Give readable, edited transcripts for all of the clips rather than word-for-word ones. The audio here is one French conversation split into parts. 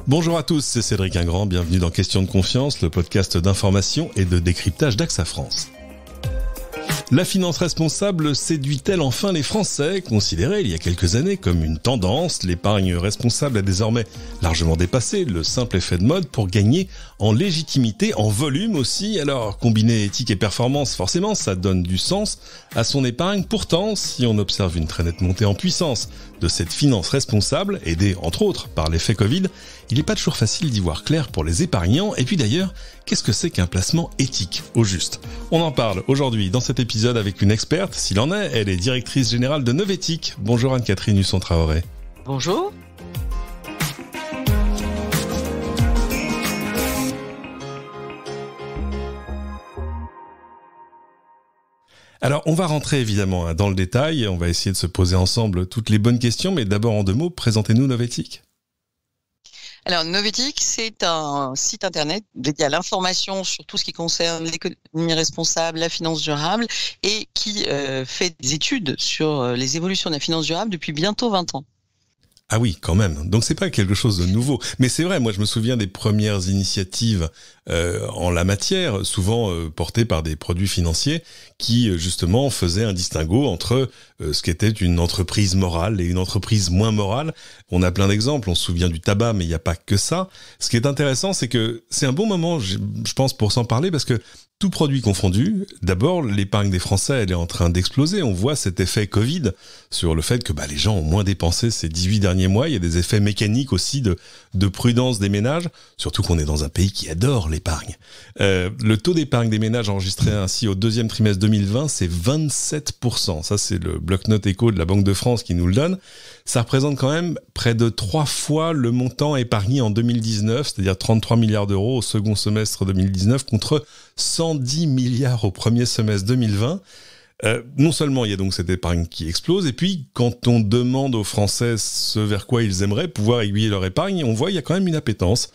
Bonjour à tous, c'est Cédric Ingrand, bienvenue dans Question de confiance, le podcast d'information et de décryptage d'AXA France. La finance responsable séduit-elle enfin les Français? Considérée il y a quelques années comme une tendance, l'épargne responsable a désormais largement dépassé le simple effet de mode pour gagner en légitimité, en volume aussi. Alors, combiner éthique et performance, forcément, ça donne du sens à son épargne. Pourtant, si on observe une très nette montée en puissance de cette finance responsable, aidée entre autres par l'effet Covid, il n'est pas toujours facile d'y voir clair pour les épargnants. Et puis d'ailleurs, qu'est-ce que c'est qu'un placement éthique, au juste? On en parle aujourd'hui dans cet épisode avec une experte, s'il en est. Elle est directrice générale de Novétique. Bonjour Anne-Catherine Husson-Traoré. Bonjour. Alors, on va rentrer évidemment dans le détail. On va essayer de se poser ensemble toutes les bonnes questions. Mais d'abord, en deux mots, présentez-nous Novétique. Alors, Novétique, c'est un site internet dédié à l'information sur tout ce qui concerne l'économie responsable, la finance durable et qui fait des études sur les évolutions de la finance durable depuis bientôt 20 ans. Ah oui, quand même. Donc c'est pas quelque chose de nouveau. Mais c'est vrai, moi je me souviens des premières initiatives en la matière, souvent portées par des produits financiers qui justement faisaient un distinguo entre ce qu'était une entreprise morale et une entreprise moins morale. On a plein d'exemples, on se souvient du tabac, mais il n'y a pas que ça. Ce qui est intéressant, c'est que c'est un bon moment, je pense, pour s'en parler, parce que tout produit confondu, d'abord, l'épargne des Français, elle est en train d'exploser. On voit cet effet Covid sur le fait que les gens ont moins dépensé ces 18 derniers mois. Il y a des effets mécaniques aussi de prudence des ménages, surtout qu'on est dans un pays qui adore l'épargne. Le taux d'épargne des ménages enregistré ainsi au deuxième trimestre 2020, c'est 27%. Ça, c'est le bloc-notes éco de la Banque de France qui nous le donne. Ça représente quand même près de 3 fois le montant épargné en 2019, c'est-à-dire 33 milliards d'euros au second semestre 2019 contre 110 milliards au premier semestre 2020. Non seulement il y a donc cette épargne qui explose, et puis quand on demande aux Français ce vers quoi ils aimeraient pouvoir aiguiller leur épargne, on voit qu'il y a quand même une appétence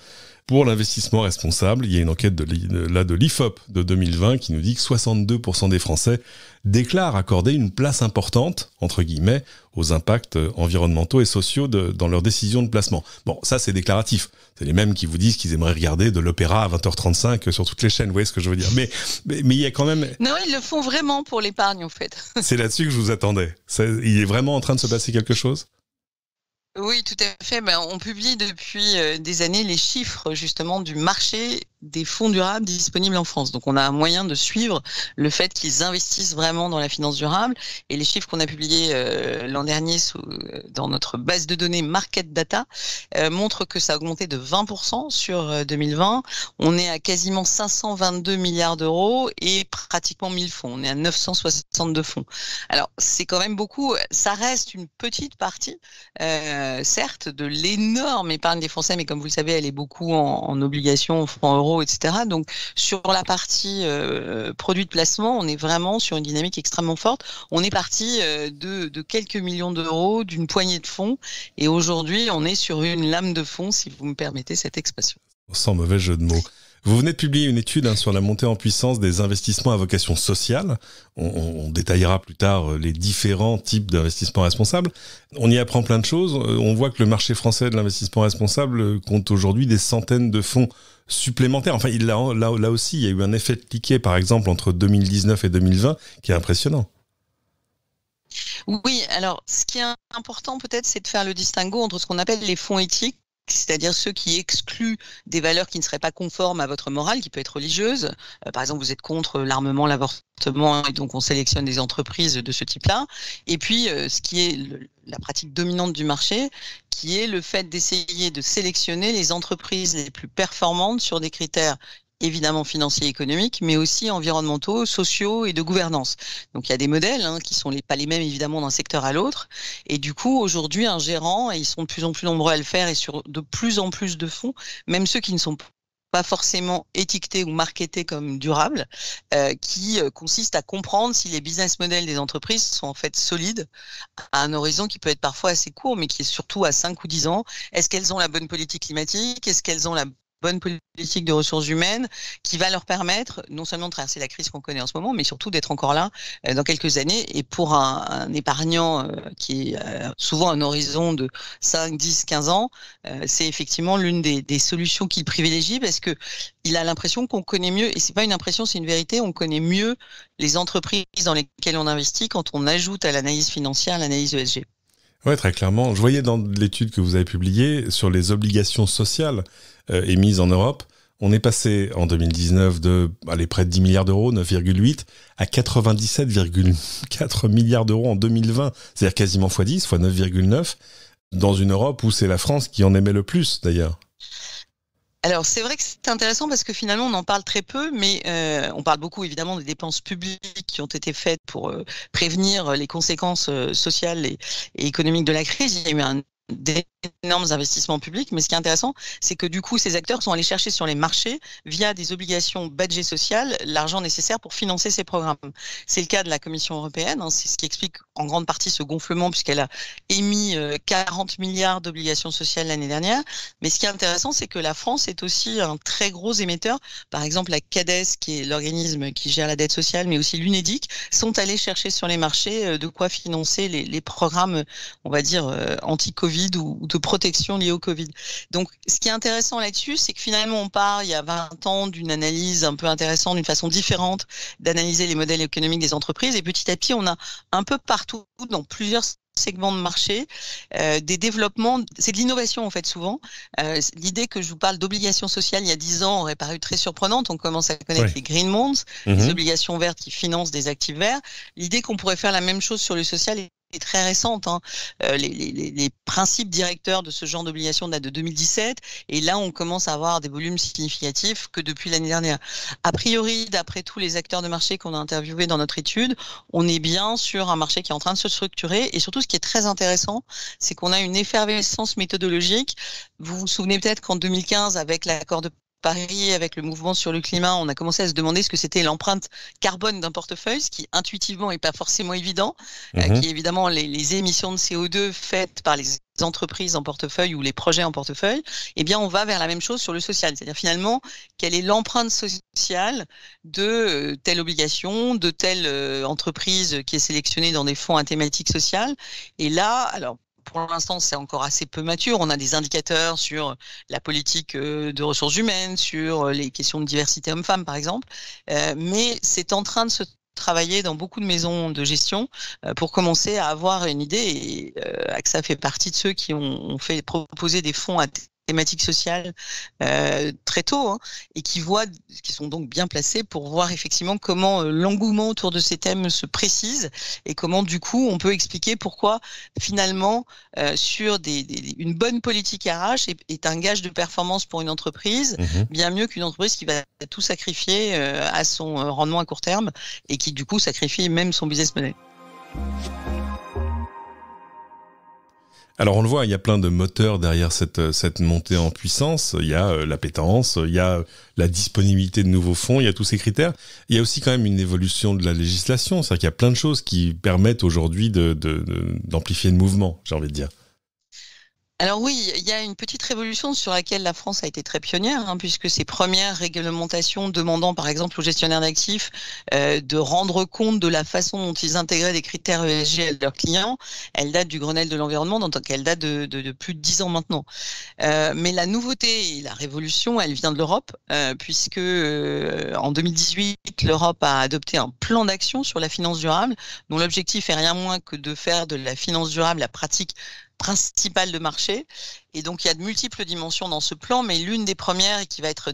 pour l'investissement responsable. Il y a une enquête de l'IFOP de 2020 qui nous dit que 62% des Français déclarent accorder une place importante, entre guillemets, aux impacts environnementaux et sociaux dans leurs décisions de placement. Bon, ça c'est déclaratif. C'est les mêmes qui vous disent qu'ils aimeraient regarder de l'opéra à 20h35 sur toutes les chaînes, vous voyez ce que je veux dire. Mais il y a quand même... Non, ils le font vraiment pour l'épargne en fait. C'est là-dessus que je vous attendais. Il est vraiment en train de se passer quelque chose ? Oui, tout à fait. On publie depuis des années les chiffres justement du marché des fonds durables disponibles en France. Donc on a un moyen de suivre le fait qu'ils investissent vraiment dans la finance durable. Et les chiffres qu'on a publiés l'an dernier dans notre base de données Market Data montrent que ça a augmenté de 20% sur 2020. On est à quasiment 522 milliards d'euros et pratiquement 1000 fonds. On est à 962 fonds. Alors c'est quand même beaucoup. Ça reste une petite partie, certes, de l'énorme épargne des Français, mais comme vous le savez, elle est beaucoup en obligations, en francs euros, etc. Donc, sur la partie produits de placement, on est vraiment sur une dynamique extrêmement forte. On est parti de quelques millions d'euros, d'une poignée de fonds, et aujourd'hui, on est sur une lame de fond, si vous me permettez cette expression. Sans mauvais jeu de mots. Vous venez de publier une étude sur la montée en puissance des investissements à vocation sociale. On détaillera plus tard les différents types d'investissements responsables. On y apprend plein de choses. On voit que le marché français de l'investissement responsable compte aujourd'hui des centaines de fonds supplémentaires. Enfin, là aussi, il y a eu un effet de cliquet, par exemple, entre 2019 et 2020, qui est impressionnant. Oui, alors, ce qui est important peut-être, c'est de faire le distinguo entre ce qu'on appelle les fonds éthiques, c'est-à-dire ceux qui excluent des valeurs qui ne seraient pas conformes à votre morale, qui peut être religieuse. Par exemple, vous êtes contre l'armement, l'avortement, et donc on sélectionne des entreprises de ce type-là. Et puis, ce qui est la pratique dominante du marché, qui est le fait d'essayer de sélectionner les entreprises les plus performantes sur des critères évidemment financiers et économiques, mais aussi environnementaux, sociaux et de gouvernance. Donc il y a des modèles qui sont pas les mêmes évidemment d'un secteur à l'autre. Et du coup, aujourd'hui, un gérant, et ils sont de plus en plus nombreux à le faire et sur de plus en plus de fonds, même ceux qui ne sont pas forcément étiquetés ou marketés comme durables, qui consiste à comprendre si les business models des entreprises sont en fait solides à un horizon qui peut être parfois assez court, mais qui est surtout à 5 ou 10 ans. Est-ce qu'elles ont la bonne politique climatique? Est-ce qu'elles ont la bonne politique de ressources humaines qui va leur permettre non seulement de traverser la crise qu'on connaît en ce moment, mais surtout d'être encore là dans quelques années. Et pour un épargnant qui est souvent un horizon de 5, 10, 15 ans, c'est effectivement l'une des solutions qu'il privilégie parce que il a l'impression qu'on connaît mieux, et c'est pas une impression, c'est une vérité, on connaît mieux les entreprises dans lesquelles on investit quand on ajoute à l'analyse financière l'analyse ESG. Ouais, très clairement. Je voyais dans l'étude que vous avez publiée sur les obligations sociales émises en Europe, on est passé en 2019 de près de 10 milliards d'euros, 9,8, à 97,4 milliards d'euros en 2020. C'est-à-dire quasiment x10, x 9,9, dans une Europe où c'est la France qui en émet le plus d'ailleurs. Alors, c'est vrai que c'est intéressant parce que finalement, on en parle très peu, mais on parle beaucoup évidemment des dépenses publiques qui ont été faites pour prévenir les conséquences sociales et économiques de la crise. Il y a eu d'énormes investissements publics, mais ce qui est intéressant, c'est que du coup, ces acteurs sont allés chercher sur les marchés, via des obligations badgées sociales, l'argent nécessaire pour financer ces programmes. C'est le cas de la Commission européenne, c'est ce qui explique en grande partie ce gonflement, puisqu'elle a émis 40 milliards d'obligations sociales l'année dernière. Mais ce qui est intéressant, c'est que la France est aussi un très gros émetteur. Par exemple, la CADES, qui est l'organisme qui gère la dette sociale, mais aussi l'UNEDIC, sont allés chercher sur les marchés de quoi financer les programmes, on va dire, anti-Covid ou de protection liée au Covid. Donc, ce qui est intéressant là-dessus, c'est que finalement, on part il y a 20 ans d'une analyse un peu intéressante, d'une façon différente d'analyser les modèles économiques des entreprises. Et petit à petit, on a un peu partout, dans plusieurs segments de marché, des développements, c'est de l'innovation en fait souvent. L'idée que je vous parle d'obligations sociales il y a 10 ans aurait paru très surprenante. On commence à connaître les green bonds, les obligations vertes qui financent des actifs verts. L'idée qu'on pourrait faire la même chose sur le social est très récente. Les principes directeurs de ce genre d'obligations datent de 2017 et là on commence à avoir des volumes significatifs que depuis l'année dernière. A priori, d'après tous les acteurs de marché qu'on a interviewés dans notre étude, on est bien sur un marché qui est en train de se structurer et surtout ce qui est très intéressant, c'est qu'on a une effervescence méthodologique. Vous vous souvenez peut-être qu'en 2015, avec l'accord de Paris, avec le mouvement sur le climat, on a commencé à se demander ce que c'était l'empreinte carbone d'un portefeuille, ce qui intuitivement est pas forcément évident, qui est évidemment les émissions de CO2 faites par les entreprises en portefeuille ou les projets en portefeuille. Eh bien, on va vers la même chose sur le social. C'est-à-dire finalement, quelle est l'empreinte sociale de telle obligation, de telle entreprise qui est sélectionnée dans des fonds à thématique sociale. Et là, alors, pour l'instant, c'est encore assez peu mature. On a des indicateurs sur la politique de ressources humaines, sur les questions de diversité homme-femme, par exemple. Mais c'est en train de se travailler dans beaucoup de maisons de gestion pour commencer à avoir une idée. Et AXA fait partie de ceux qui ont fait proposer des fonds à thématiques sociales très tôt et qui sont donc bien placés pour voir effectivement comment l'engouement autour de ces thèmes se précise et comment du coup on peut expliquer pourquoi finalement sur une bonne politique RH est un gage de performance pour une entreprise bien mieux qu'une entreprise qui va tout sacrifier à son rendement à court terme et qui du coup sacrifie même son business model. Alors on le voit, il y a plein de moteurs derrière cette montée en puissance. Il y a l'appétence, il y a la disponibilité de nouveaux fonds, il y a tous ces critères. Il y a aussi quand même une évolution de la législation. C'est-à-dire qu'il y a plein de choses qui permettent aujourd'hui d'amplifier le mouvement, j'ai envie de dire. Alors oui, il y a une petite révolution sur laquelle la France a été très pionnière, puisque ces premières réglementations demandant par exemple aux gestionnaires d'actifs de rendre compte de la façon dont ils intégraient des critères ESG à leurs clients, elles datent du Grenelle de l'environnement, donc elles datent de plus de 10 ans maintenant. Mais la nouveauté et la révolution, elle vient de l'Europe, puisque en 2018, l'Europe a adopté un plan d'action sur la finance durable, dont l'objectif est rien moins que de faire de la finance durable la pratique principale de marché. Et donc, il y a de multiples dimensions dans ce plan, mais l'une des premières qui va être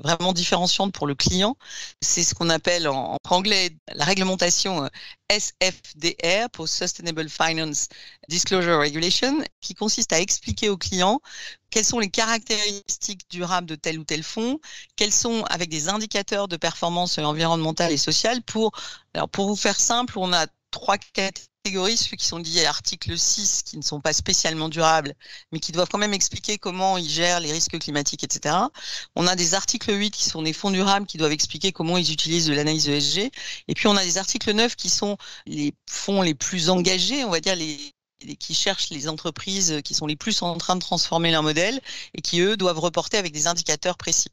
vraiment différenciante pour le client, c'est ce qu'on appelle en anglais la réglementation SFDR pour Sustainable Finance Disclosure Regulation, qui consiste à expliquer au client quelles sont les caractéristiques durables de tel ou tel fonds, quels sont, avec des indicateurs de performance environnementale et sociale. Pour vous faire simple, on a 3 catégories, ceux qui sont liés à l'article 6, qui ne sont pas spécialement durables, mais qui doivent quand même expliquer comment ils gèrent les risques climatiques, etc. On a des articles 8 qui sont des fonds durables qui doivent expliquer comment ils utilisent de l'analyse ESG. Et puis on a des articles 9 qui sont les fonds les plus engagés, on va dire les qui cherchent les entreprises qui sont les plus en train de transformer leur modèle et qui, eux, doivent reporter avec des indicateurs précis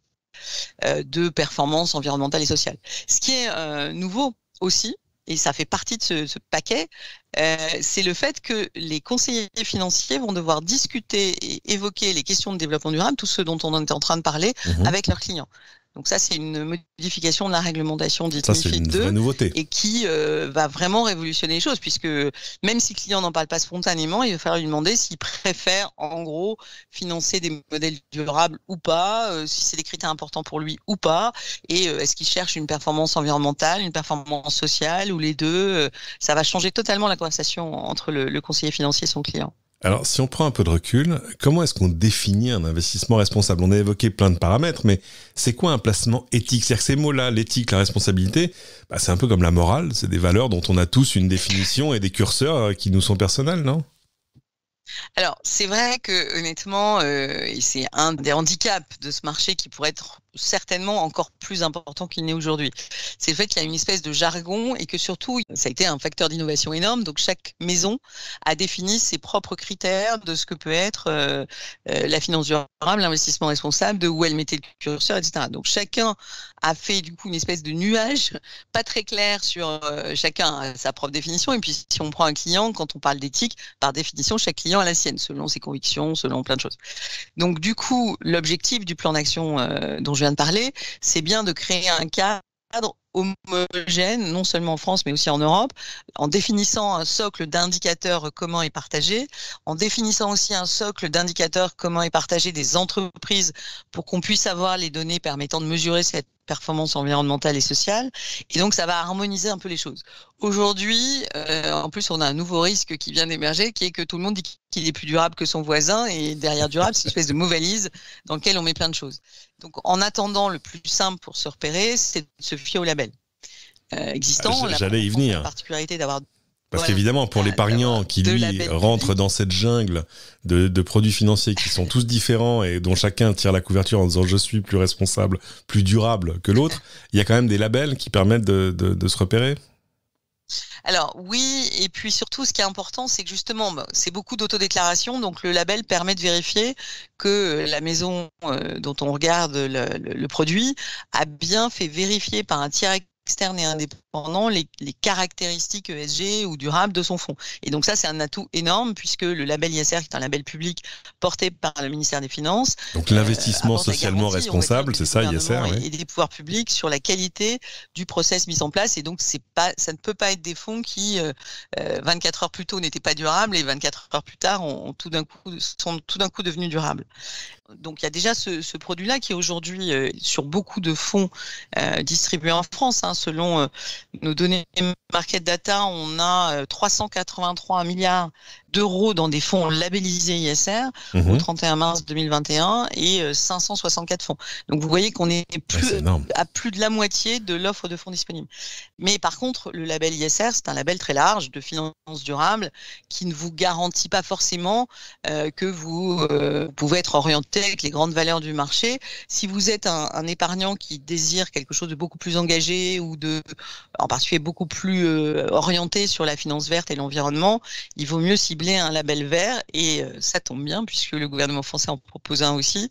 de performance environnementale et sociale. Ce qui est nouveau aussi, et ça fait partie de ce paquet, c'est le fait que les conseillers financiers vont devoir discuter et évoquer les questions de développement durable, tout ce dont on était en train de parler, avec leurs clients. Donc ça, c'est une modification de la réglementation dite MiFID II, nouveauté. Et qui va vraiment révolutionner les choses, puisque même si le client n'en parle pas spontanément, il va falloir lui demander s'il préfère, en gros, financer des modèles durables ou pas, si c'est des critères importants pour lui ou pas, et est-ce qu'il cherche une performance environnementale, une performance sociale, ou les deux. Ça va changer totalement la conversation entre le conseiller financier et son client. Alors, si on prend un peu de recul, comment est-ce qu'on définit un investissement responsable? On a évoqué plein de paramètres, mais c'est quoi un placement éthique? C'est-à-dire que ces mots-là, l'éthique, la responsabilité, c'est un peu comme la morale, c'est des valeurs dont on a tous une définition et des curseurs qui nous sont personnels, non? Alors, c'est vrai que honnêtement, et c'est un des handicaps de ce marché qui pourrait être certainement encore plus important qu'il n'est aujourd'hui. C'est le fait qu'il y a une espèce de jargon et que surtout, ça a été un facteur d'innovation énorme. Donc, chaque maison a défini ses propres critères de ce que peut être la finance durable, l'investissement responsable, de où elle mettait le curseur, etc. Donc, chacun a fait du coup une espèce de nuage pas très clair sur chacun a sa propre définition. Et puis, si on prend un client, quand on parle d'éthique, par définition, chaque client a la sienne, selon ses convictions, selon plein de choses. Donc, du coup, l'objectif du plan d'action dont je viens de parler, c'est bien de créer un cadre homogène, non seulement en France, mais aussi en Europe, en définissant un socle d'indicateurs communs et partagés, en définissant aussi un socle d'indicateurs communs et partagés des entreprises pour qu'on puisse avoir les données permettant de mesurer cette performance environnementale et sociale. Et donc, ça va harmoniser un peu les choses. Aujourd'hui, en plus, on a un nouveau risque qui vient d'émerger, qui est que tout le monde dit qu'il est plus durable que son voisin, et derrière durable, c'est une espèce de mot valise dans lequel on met plein de choses. Donc, en attendant, le plus simple pour se repérer, c'est de se fier au label existant. J'allais y venir. La particularité d'avoir... Parce qu'évidemment, pour l'épargnant qui, lui, rentre dans cette jungle de produits financiers qui sont tous différents et dont chacun tire la couverture en disant « je suis plus responsable, plus durable que l'autre », il y a quand même des labels qui permettent de se repérer? Alors oui, et puis surtout, ce qui est important, c'est que justement, c'est beaucoup d'autodéclaration, donc le label permet de vérifier que la maison dont on regarde le produit a bien fait vérifier par un tiers externe et indépendant les caractéristiques ESG ou durables de son fonds. Et donc ça, c'est un atout énorme puisque le label ISR, qui est un label public porté par le ministère des Finances. Donc l'investissement socialement responsable, c'est ça, ISR, oui. Et des pouvoirs publics sur la qualité du process mis en place. Et donc ça ne peut pas être des fonds qui 24 heures plus tôt n'étaient pas durables et 24 heures plus tard sont tout d'un coup devenus durables. Donc il y a déjà ce produit-là qui est aujourd'hui sur beaucoup de fonds distribués en France. Selon nos données market data, on a 383 milliards d'euros dans des fonds labellisés ISR au 31 mars 2021 et 564 fonds. Donc vous voyez qu'on est à plus de la moitié de l'offre de fonds disponible. Mais par contre, le label ISR, c'est un label très large de finance durable qui ne vous garantit pas forcément que vous pouvez être orienté avec les grandes valeurs du marché. Si vous êtes un épargnant qui désire quelque chose de beaucoup plus engagé ou en particulier beaucoup plus orienté sur la finance verte et l'environnement, il vaut mieux cibler un label vert et ça tombe bien puisque le gouvernement français en propose un aussi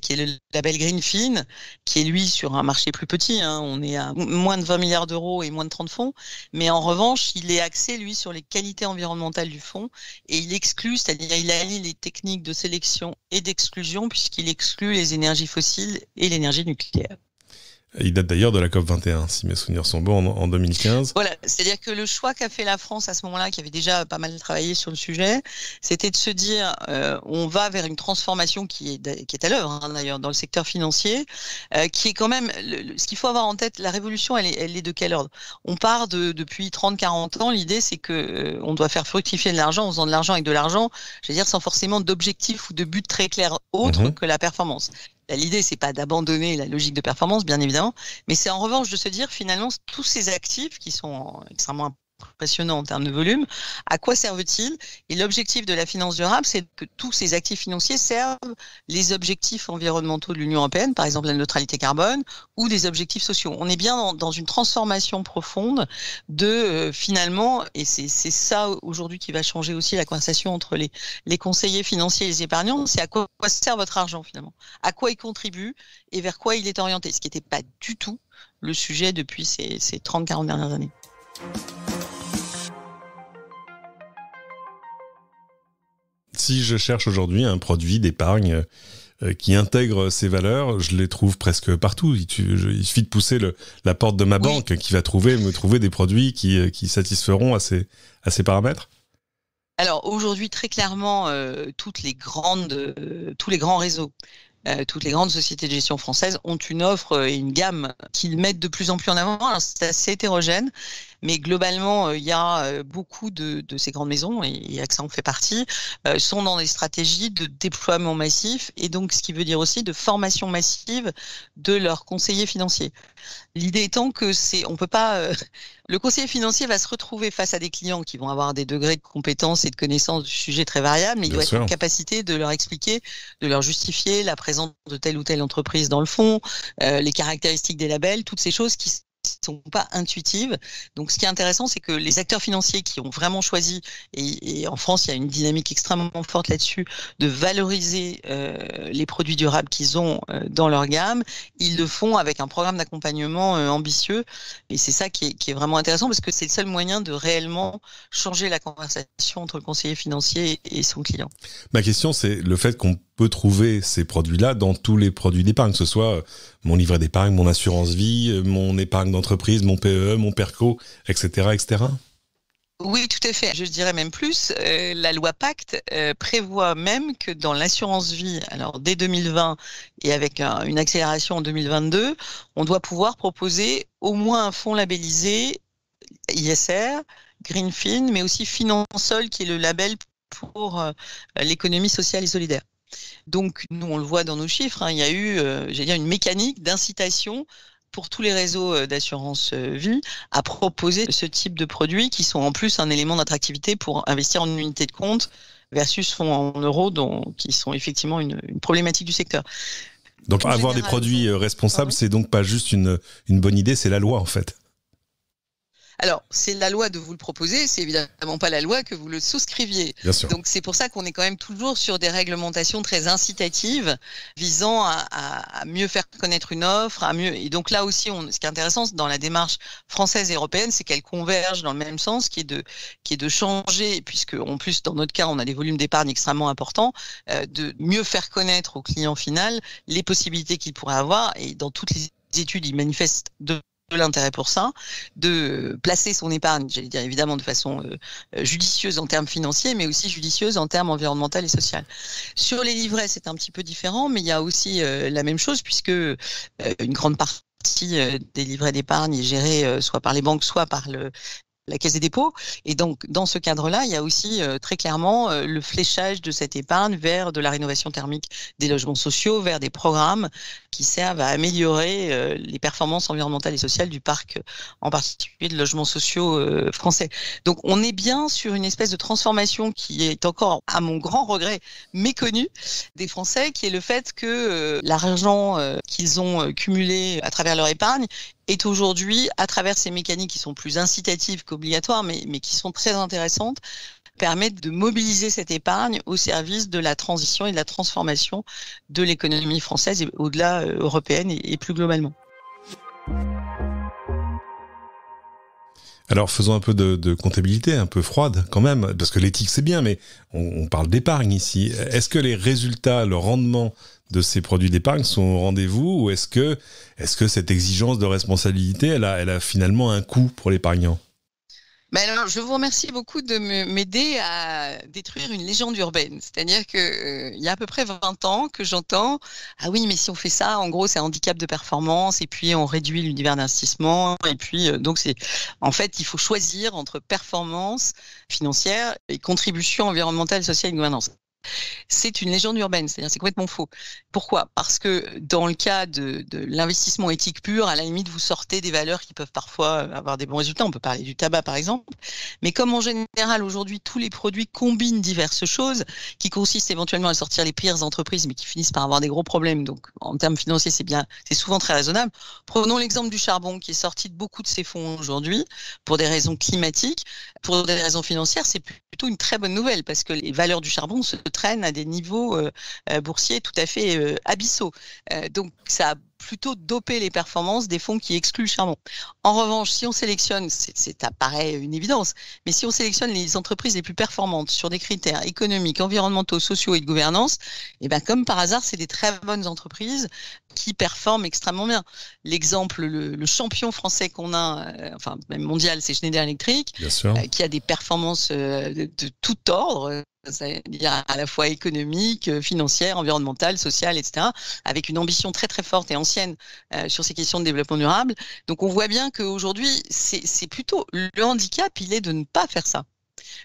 qui est le label Greenfin, qui est lui sur un marché plus petit. On est à moins de 20 milliards d'euros et moins de 30 fonds, mais en revanche, il est axé lui sur les qualités environnementales du fonds et il exclut, c'est-à-dire il allie les techniques de sélection et d'exclusion puisqu'il exclut les énergies fossiles et l'énergie nucléaire. Il date d'ailleurs de la COP21, si mes souvenirs sont bons, en 2015. Voilà, c'est-à-dire que le choix qu'a fait la France à ce moment-là, qui avait déjà pas mal travaillé sur le sujet, c'était de se dire on va vers une transformation qui est à l'œuvre d'ailleurs dans le secteur financier, qui est quand même, ce qu'il faut avoir en tête, la révolution, elle est de quel ordre? On part depuis 30-40 ans, l'idée c'est que on doit faire fructifier de l'argent en faisant de l'argent avec de l'argent, je veux dire sans forcément d'objectif ou de but très clair autre que la performance. L'idée, c'est pas d'abandonner la logique de performance, bien évidemment, mais c'est en revanche de se dire finalement tous ces actifs qui sont extrêmement impressionnant en termes de volume. À quoi servent-ils? Et l'objectif de la finance durable, c'est que tous ces actifs financiers servent les objectifs environnementaux de l'Union européenne, par exemple la neutralité carbone, ou des objectifs sociaux. On est bien dans une transformation profonde de finalement, et c'est ça aujourd'hui qui va changer aussi la conversation entre les conseillers financiers et les épargnants, c'est à quoi sert votre argent finalement, à quoi il contribue et vers quoi il est orienté, ce qui n'était pas du tout le sujet depuis ces 30-40 dernières années. Si je cherche aujourd'hui un produit d'épargne qui intègre ces valeurs, je les trouve presque partout. Il suffit de pousser la porte de ma banque qui va me trouver des produits qui satisferont à ces paramètres. Alors aujourd'hui, très clairement, tous les grands réseaux, toutes les grandes sociétés de gestion françaises ont une offre et une gamme qu'ils mettent de plus en plus en avant. Alors c'est assez hétérogène, mais globalement, il y a beaucoup de ces grandes maisons, et AXA en fait partie, sont dans des stratégies de déploiement massif, et donc ce qui veut dire aussi de formation massive de leurs conseillers financiers. L'idée étant que on peut pas, le conseiller financier va se retrouver face à des clients qui vont avoir des degrés de compétences et de connaissances du sujet très variables, mais il doit être en capacité de leur expliquer, de leur justifier la présence de telle ou telle entreprise dans le fond, les caractéristiques des labels, toutes ces choses qui sont pas intuitives. Donc, ce qui est intéressant, c'est que les acteurs financiers qui ont vraiment choisi, et en France, il y a une dynamique extrêmement forte là-dessus, de valoriser les produits durables qu'ils ont dans leur gamme, ils le font avec un programme d'accompagnement ambitieux. Et c'est ça qui est vraiment intéressant, parce que c'est le seul moyen de réellement changer la conversation entre le conseiller financier et son client. Ma question, c'est le fait qu'on peut trouver ces produits-là dans tous les produits d'épargne, que ce soit mon livret d'épargne, mon assurance vie, mon épargne d'entreprise, mon PEE, mon PERCO, etc., etc. Oui, tout à fait. Je dirais même plus, la loi Pacte prévoit même que dans l'assurance vie, alors dès 2020 et avec une accélération en 2022, on doit pouvoir proposer au moins un fonds labellisé ISR, Greenfin, mais aussi Finansol, qui est le label pour l'économie sociale et solidaire. Donc, nous, on le voit dans nos chiffres, hein, il y a eu, une mécanique d'incitation pour tous les réseaux d'assurance vie à proposer ce type de produits qui sont en plus un élément d'attractivité pour investir en unité de compte versus fonds en euros, qui sont effectivement une problématique du secteur. Donc, avoir des produits responsables, c'est donc pas juste une bonne idée, c'est la loi en fait. Alors, c'est la loi de vous le proposer, c'est évidemment pas la loi que vous le souscriviez. Bien sûr. Donc, c'est pour ça qu'on est quand même toujours sur des réglementations très incitatives visant à mieux faire connaître une offre, Et donc là aussi, ce qui est intéressant dans la démarche française et européenne, c'est qu'elles convergent dans le même sens, qui est de changer, puisque en plus, dans notre cas, on a des volumes d'épargne extrêmement importants, de mieux faire connaître au client final les possibilités qu'il pourrait avoir. Et dans toutes les études, ils manifestent de l'intérêt pour ça, de placer son épargne, j'allais dire évidemment de façon judicieuse en termes financiers, mais aussi judicieuse en termes environnementaux et sociaux. Sur les livrets, c'est un petit peu différent, mais il y a aussi la même chose, puisque une grande partie des livrets d'épargne est gérée soit par les banques, soit par la Caisse des dépôts. Et donc, dans ce cadre-là, il y a aussi très clairement le fléchage de cette épargne vers de la rénovation thermique des logements sociaux, vers des programmes qui servent à améliorer les performances environnementales et sociales du parc, en particulier de logements sociaux français. Donc, on est bien sur une espèce de transformation qui est encore, à mon grand regret, méconnue des Français, qui est le fait que l'argent qu'ils ont cumulé à travers leur épargne est aujourd'hui, à travers ces mécaniques qui sont plus incitatives qu'obligatoires, mais qui sont très intéressantes, permettent de mobiliser cette épargne au service de la transition et de la transformation de l'économie française et au-delà européenne et plus globalement. Alors faisons un peu de comptabilité, un peu froide quand même, parce que l'éthique c'est bien, mais on parle d'épargne ici. Est-ce que les résultats, le rendement de ces produits d'épargne sont au rendez-vous, ou est-ce que cette exigence de responsabilité, elle a finalement un coût pour l'épargnant ? Ben alors, je vous remercie beaucoup de m'aider à détruire une légende urbaine. C'est-à-dire que il y a à peu près 20 ans que j'entends « Ah oui, mais si on fait ça, en gros, c'est un handicap de performance, et puis on réduit l'univers d'investissement, et puis donc en fait, il faut choisir entre performance financière et contribution environnementale, sociale et gouvernance. » c'est une légende urbaine, c'est-à-dire c'est complètement faux. Pourquoi ? Parce que dans le cas de l'investissement éthique pur, à la limite, vous sortez des valeurs qui peuvent parfois avoir des bons résultats. On peut parler du tabac, par exemple. Mais comme en général, aujourd'hui, tous les produits combinent diverses choses qui consistent éventuellement à sortir les pires entreprises, mais qui finissent par avoir des gros problèmes. Donc, en termes financiers, c'est souvent très raisonnable. Prenons l'exemple du charbon, qui est sorti de beaucoup de ses fonds aujourd'hui pour des raisons climatiques. Pour des raisons financières, c'est plutôt une très bonne nouvelle parce que les valeurs du charbon se traînent à des niveaux boursiers tout à fait abyssaux. Donc, ça a plutôt dopé les performances des fonds qui excluent le charbon. En revanche, si on sélectionne, ça paraît une évidence, mais si on sélectionne les entreprises les plus performantes sur des critères économiques, environnementaux, sociaux et de gouvernance, et ben comme par hasard, c'est des très bonnes entreprises qui performent extrêmement bien. L'exemple, le champion français qu'on a, enfin même mondial, c'est Schneider Electric, qui a des performances de tout ordre, c'est-à-dire à la fois économique, financière, environnementale, sociale, etc., avec une ambition très très forte et ancienne sur ces questions de développement durable. Donc on voit bien qu'aujourd'hui, c'est plutôt le handicap, il est de ne pas faire ça.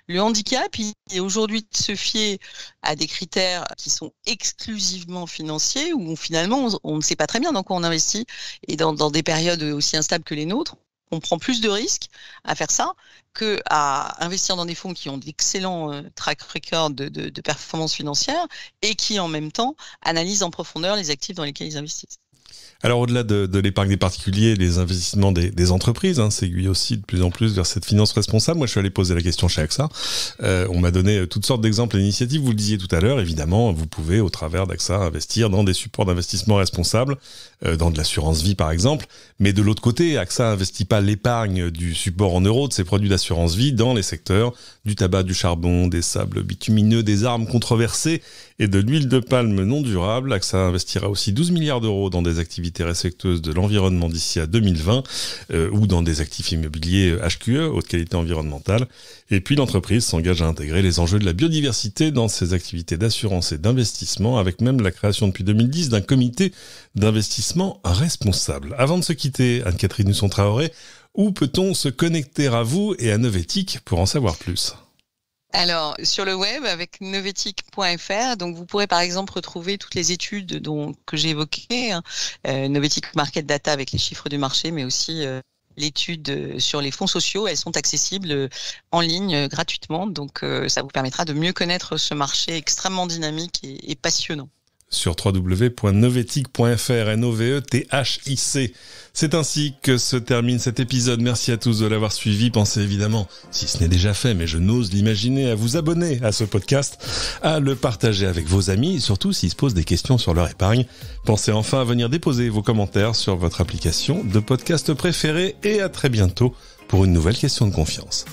Le handicap, il est aujourd'hui de se fier à des critères qui sont exclusivement financiers, où finalement on ne sait pas très bien dans quoi on investit, et dans des périodes aussi instables que les nôtres, on prend plus de risques à faire ça qu'à investir dans des fonds qui ont d'excellents track records de performance financière et qui en même temps analysent en profondeur les actifs dans lesquels ils investissent. Alors au-delà de l'épargne des particuliers, les investissements des entreprises, s'aiguillent aussi de plus en plus vers cette finance responsable. Moi, je suis allé poser la question chez AXA. On m'a donné toutes sortes d'exemples et d'initiatives. Vous le disiez tout à l'heure, évidemment, vous pouvez, au travers d'AXA, investir dans des supports d'investissement responsables, dans de l'assurance vie par exemple. Mais de l'autre côté, AXA investit pas l'épargne du support en euros de ses produits d'assurance vie dans les secteurs du tabac, du charbon, des sables bitumineux, des armes controversées et de l'huile de palme non durable. AXA investira aussi 12 milliards d'euros dans des activités respectueuses de l'environnement d'ici à 2020 ou dans des actifs immobiliers HQE, haute qualité environnementale. Et puis l'entreprise s'engage à intégrer les enjeux de la biodiversité dans ses activités d'assurance et d'investissement, avec même la création depuis 2010 d'un comité d'investissement responsable. Avant de se quitter, Anne-Catherine Husson-Traoré, où peut-on se connecter à vous et à Novetic pour en savoir plus ? Alors, sur le web, avec novetic.fr, donc vous pourrez par exemple retrouver toutes les études que j'ai évoquées, Novetic Market Data avec les chiffres du marché, mais aussi l'étude sur les fonds sociaux. Elles sont accessibles en ligne gratuitement, donc ça vous permettra de mieux connaître ce marché extrêmement dynamique et passionnant. Sur www.novetic.fr, Novetic. C'est ainsi que se termine cet épisode. Merci à tous de l'avoir suivi. Pensez évidemment, si ce n'est déjà fait, mais je n'ose l'imaginer, à vous abonner à ce podcast, à le partager avec vos amis, et surtout s'ils se posent des questions sur leur épargne. Pensez enfin à venir déposer vos commentaires sur votre application de podcast préférée, et à très bientôt pour une nouvelle question de confiance.